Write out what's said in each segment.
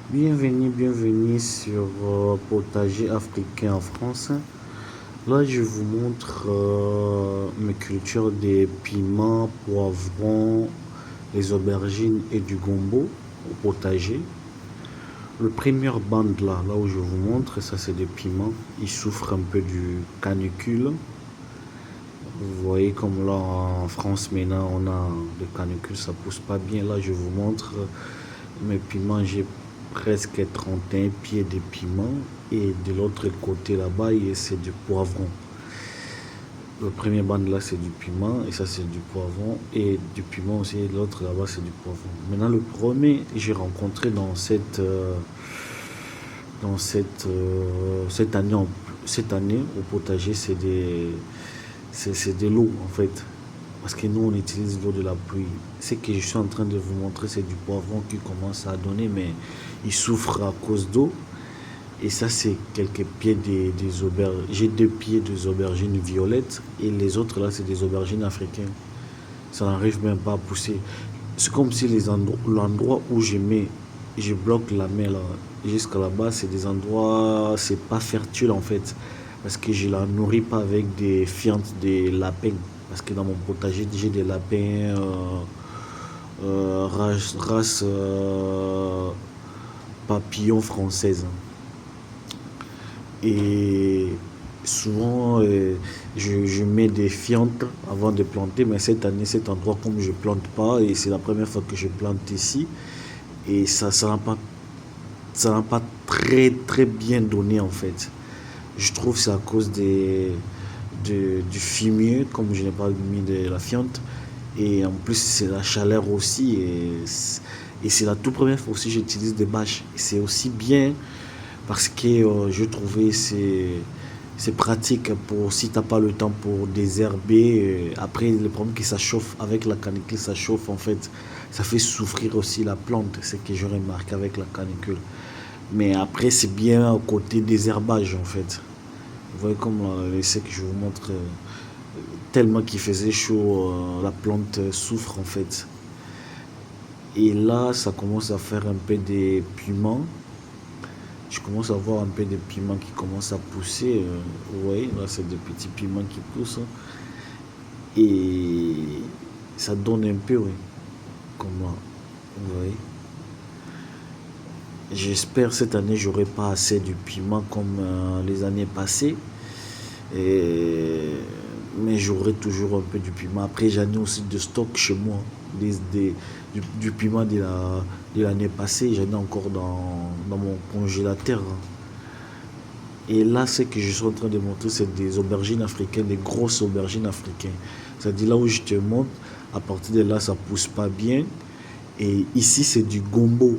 Bienvenue sur Potager africain en France. Là, je vous montre mes cultures des piments, poivrons, les aubergines et du gombo au potager. Le premier bande là où je vous montre, ça c'est des piments. Ils souffrent un peu du canicule. Vous voyez comme là en France maintenant on a le canicule, ça pousse pas bien. Là, je vous montre mes piments. J'ai presque 31 pieds de piment et de l'autre côté là-bas c'est du poivron. Le premier bande là c'est du piment et ça c'est du poivron et du piment aussi, l'autre là-bas c'est du poivron. Maintenant le premier j'ai rencontré cette année au potager, c'est de l'eau en fait, parce que nous on utilise l'eau de la pluie. Ce que je suis en train de vous montrer, c'est du poivron qui commence à donner, mais il souffre à cause d'eau. Et ça, c'est quelques pieds des aubergines. J'ai 2 pieds des aubergines violettes et les autres là, c'est des aubergines africaines. Ça n'arrive même pas à pousser. C'est comme si l'endroit où je bloque la mer là, jusqu'à là-bas, c'est des endroits, c'est pas fertile en fait. Parce que je la nourris pas avec des fientes, des lapins. Parce que dans mon potager, j'ai des lapins race papillon française. Et souvent, je mets des fientes avant de planter, mais cette année, cet endroit, comme je plante pas, et c'est la première fois que je plante ici, et ça n'a pas très très bien donné en fait. Je trouve que c'est à cause du fumier, comme je n'ai pas mis de la fiente, et en plus c'est la chaleur aussi, et c'est la toute première fois aussi que j'utilise des bâches. C'est aussi bien parce que je trouvais c'est pratique pour si t'as pas le temps pour désherber. Après le problème que ça chauffe avec la canicule, ça chauffe en fait, ça fait souffrir aussi la plante, c'est que je remarque avec la canicule. Mais après c'est bien au côté désherbage en fait. Vous voyez comme c'est que je vous montre, tellement qu'il faisait chaud, la plante souffre en fait. Et là ça commence à faire un peu des piments. Je commence à voir un peu de piments qui commencent à pousser. Vous voyez, là, c'est des petits piments qui poussent. Et ça donne un peu, oui, comme là. Vous voyez. J'espère cette année, j'aurai pas assez de piment comme les années passées. Et mais j'aurai toujours un peu du piment. Après, j'en ai aussi de stock chez moi, du piment de l'année passée. J'en ai encore dans mon congélateur. Et là, ce que je suis en train de montrer, c'est des aubergines africaines, des grosses aubergines africaines. C'est-à-dire là où je te montre, à partir de là, ça pousse pas bien. Et ici, c'est du gombo.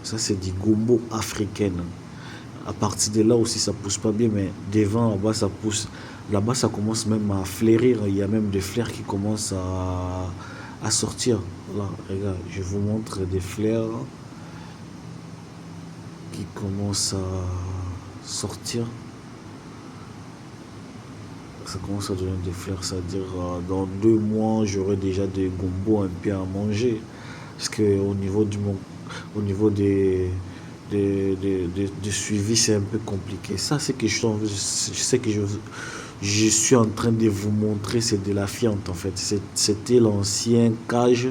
Ça, c'est du gombo africain. À partir de là aussi, ça pousse pas bien, mais devant, là-bas, ça pousse. Là-bas, ça commence même à fleurir. Il y a même des fleurs qui commencent à sortir. Là, regarde, je vous montre des fleurs qui commencent à sortir. Ça commence à donner des fleurs, c'est-à-dire dans 2 mois, j'aurai déjà des gombo un peu à manger. Parce que au niveau de suivi, c'est un peu compliqué. Ça, c'est que je suis en train de vous montrer, c'est de la fiente en fait. C'était l'ancien cage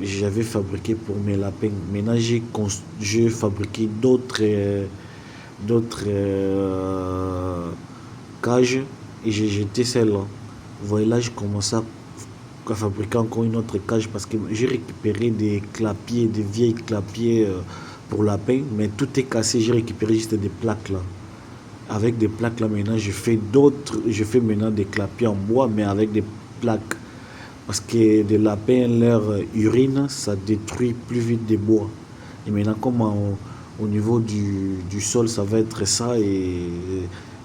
j'avais fabriqué pour mes lapins. Maintenant, j'ai fabriqué d'autres cages et j'ai jeté celle-là. Vous voyez là, je commence à fabriquer encore une autre cage parce que j'ai récupéré des clapiers, des vieilles clapiers pour lapins, mais tout est cassé. J'ai récupéré juste des plaques là. Avec des plaques là, maintenant, je fais maintenant des clapiers en bois, mais avec des plaques. Parce que des lapins, leur urine, ça détruit plus vite des bois. Et maintenant, comme au niveau du sol, ça va être ça et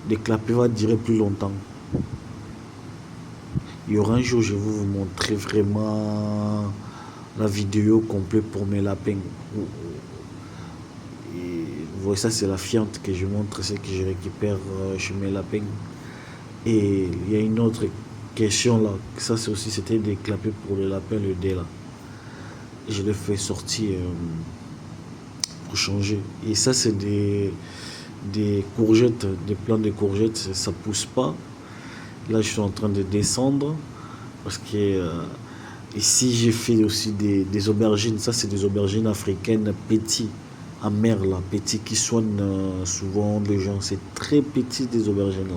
les clapiers vont durer plus longtemps. Il y aura un jour, je vais vous montrer vraiment la vidéo complète pour mes lapins. Et vous voyez, ça, c'est la fiente que je montre, c'est que je récupère chez mes lapins. Et il y a une autre question là, ça c'est aussi, c'était des clapiers pour le lapin, le dé là. Je l'ai fait sortir pour changer. Et ça, c'est des courgettes, des plants de courgettes, ça pousse pas. Là, je suis en train de descendre parce que ici, j'ai fait aussi des aubergines. Ça, c'est des aubergines africaines petits, amères, là, petits qui soignent souvent les gens. C'est très petit, des aubergines, là.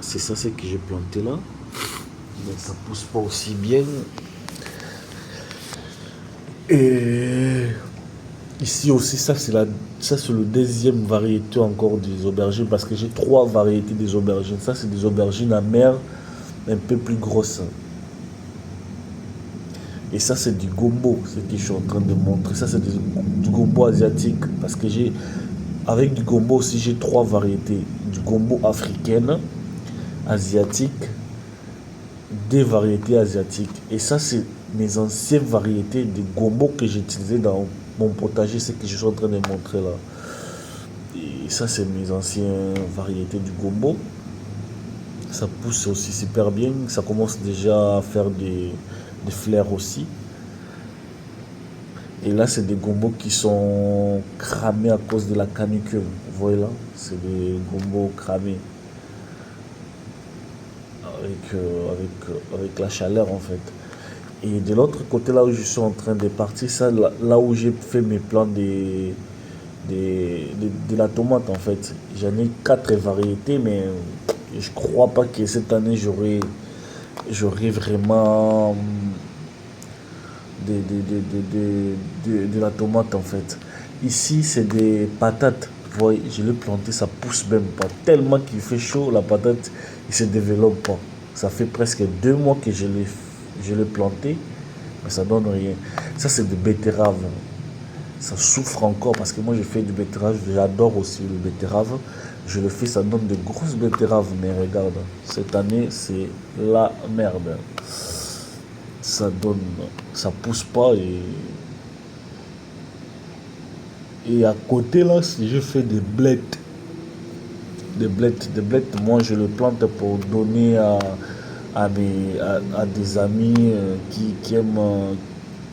C'est ça, c'est que j'ai planté là. Mais ça pousse pas aussi bien. Et ici aussi, ça c'est le deuxième variété encore des aubergines parce que j'ai trois variétés des aubergines. Ça, c'est des aubergines amères, un peu plus grosses. Et ça, c'est du gombo, ce que je suis en train de montrer. Ça, c'est du gombo asiatique. Parce que avec du gombo aussi, j'ai trois variétés. Du gombo africaine, asiatique, des variétés asiatiques. Et ça, c'est mes anciennes variétés de gombo que j'utilisais dans mon potager, ce que je suis en train de montrer là. Et ça, c'est mes anciennes variétés du gombo. Ça pousse aussi super bien. Ça commence déjà à faire des fleurs aussi. Et là, c'est des gombos qui sont cramés à cause de la canicule. Vous voyez là, c'est des gombos cramés avec la chaleur en fait. Et de l'autre côté, là où je suis en train de partir, ça, là où j'ai fait mes plants de la tomate en fait. J'en ai quatre variétés, mais je crois pas que cette année j'aurai vraiment de la tomate en fait. Ici, c'est des patates. Vous voyez, je l'ai planté, ça pousse même pas. Tellement qu'il fait chaud, la patate, il se développe pas. Ça fait presque 2 mois que je l'ai planté, mais ça donne rien. Ça, c'est des betteraves. Ça souffre encore parce que moi, je fais du betterave. J'adore aussi le betterave. Je le fais, ça donne de grosses betteraves. Mais regarde, cette année, c'est la merde. Ça pousse pas et à côté là, si je fais des blettes, moi je le plante pour donner à des amis qui aiment,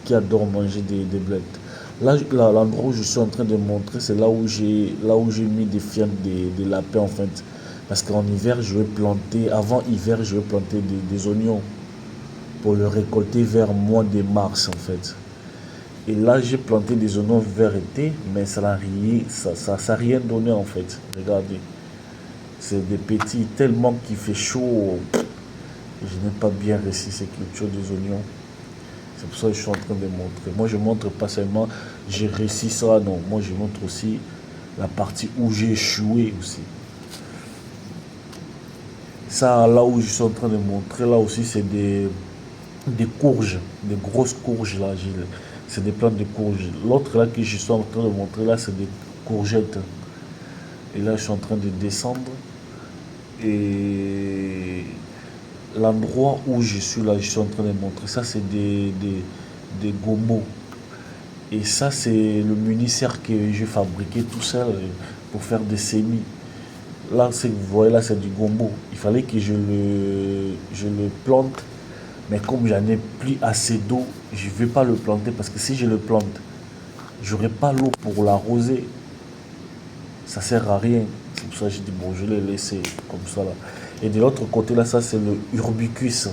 qui adorent manger des blettes. Là, l'endroit où je suis en train de montrer, c'est là où j'ai mis des fientes, des lapins en fait. Parce qu'en hiver, avant hiver, je vais planter des oignons pour le récolter vers mois de mars en fait. Et là, j'ai planté des oignons vers été, mais ça n'a rien donné en fait. Regardez, c'est des petits, tellement qu'il fait chaud, je n'ai pas bien réussi ces cultures des oignons. C'est pour ça que je suis en train de montrer. Moi, je montre pas seulement j'ai réussi ça, non. Moi, je montre aussi la partie où j'ai échoué aussi. Ça, là où je suis en train de montrer, là aussi, c'est des courges, des grosses courges là. C'est des plantes de courges. L'autre là que je suis en train de montrer là, c'est des courgettes. Et là, je suis en train de descendre. Et l'endroit où je suis là, je suis en train de montrer ça, c'est des gomos. Et ça, c'est le municière que j'ai fabriqué tout seul pour faire des semis. Là, vous voyez, là, c'est du gombo. Il fallait que je le plante. Mais comme j'en ai plus assez d'eau, je ne vais pas le planter parce que si je le plante, j'aurai pas l'eau pour l'arroser. Ça sert à rien. C'est pour ça que j'ai dit, bon, je l'ai laissé comme ça là. Et de l'autre côté là, ça c'est le urbicus.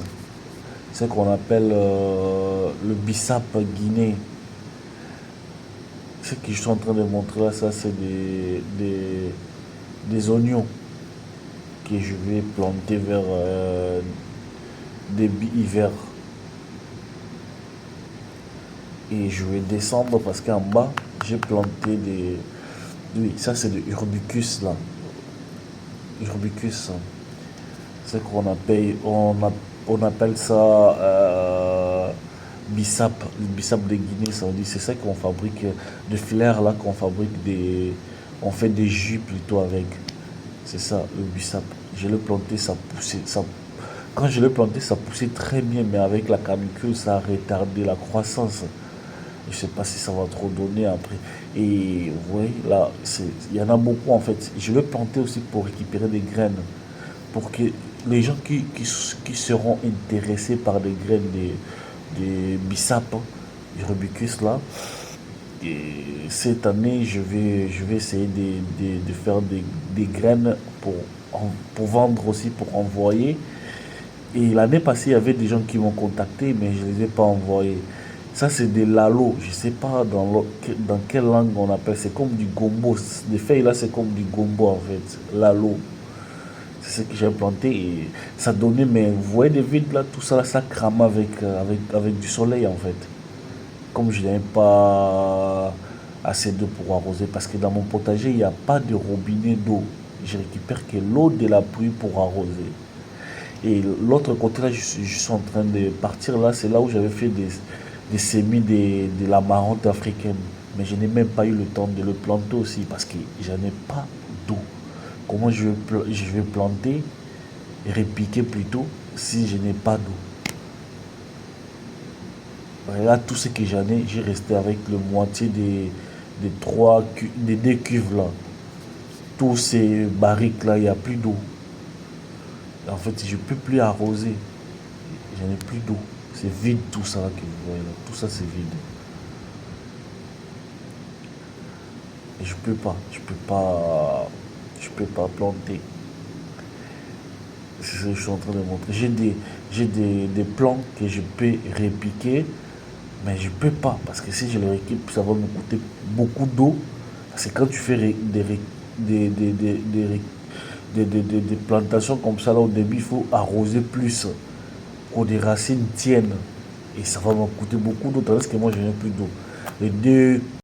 C'est ce qu'on appelle le bissap guinéen. Ce que je suis en train de montrer là, ça c'est des oignons que je vais planter vers début hiver. Et je vais descendre parce qu'en bas, j'ai planté des... Oui, ça c'est de urbicus là. Urbicus. C'est ce on appelle ça bissap. Le bissap de Guinée, ça on dit. C'est ça qu'on fabrique, de fleurs là, qu'on fabrique on fait des jus plutôt avec. C'est ça, le bissap. Je l'ai planté, ça poussait. Quand je l'ai planté, ça poussait très bien, mais avec la canicule, ça a retardé la croissance. Je ne sais pas si ça va trop donner après. Et vous voyez, là, il y en a beaucoup en fait. Je vais planter aussi pour récupérer des graines. Pour que les gens qui seront intéressés par des graines des bissap, du rubicus là, et cette année, je vais essayer de faire des graines pour vendre aussi, pour envoyer. Et l'année passée, il y avait des gens qui m'ont contacté, mais je ne les ai pas envoyés. Ça, c'est des lalo. Je ne sais pas dans quelle langue on appelle. C'est comme du gombo. Les feuilles là, c'est comme du gombo en fait. Lalo. C'est ce que j'ai planté et ça donnait, mais vous voyez des vides là, tout ça là, ça crame avec du soleil en fait. Comme je n'avais pas assez d'eau pour arroser, parce que dans mon potager, il n'y a pas de robinet d'eau. Je récupère que l'eau de la pluie pour arroser. Et l'autre côté là, je suis en train de partir là, c'est là où j'avais fait des semis de l'amarante africaine. Mais je n'ai même pas eu le temps de le planter aussi parce que je n'ai pas d'eau. Comment je vais planter, répiquer plutôt, si je n'ai pas d'eau? Regarde tout ce que j'en ai, j'ai resté avec le moitié des deux cuves là. Tous ces barriques là, il n'y a plus d'eau. En fait, je ne peux plus arroser. Je n'ai plus d'eau. C'est vide tout ça là que vous voyez là. Tout ça c'est vide. Et je peux pas planter. C'est ce que je suis en train de montrer. Des plants que je peux répiquer, mais je peux pas. Parce que si je les répique, ça va me coûter beaucoup d'eau. Parce que quand tu fais des plantations comme ça, là, au début, il faut arroser plus pour que des racines tiennent. Et ça va me coûter beaucoup d'eau, tandis que moi, je n'ai plus d'eau. Les deux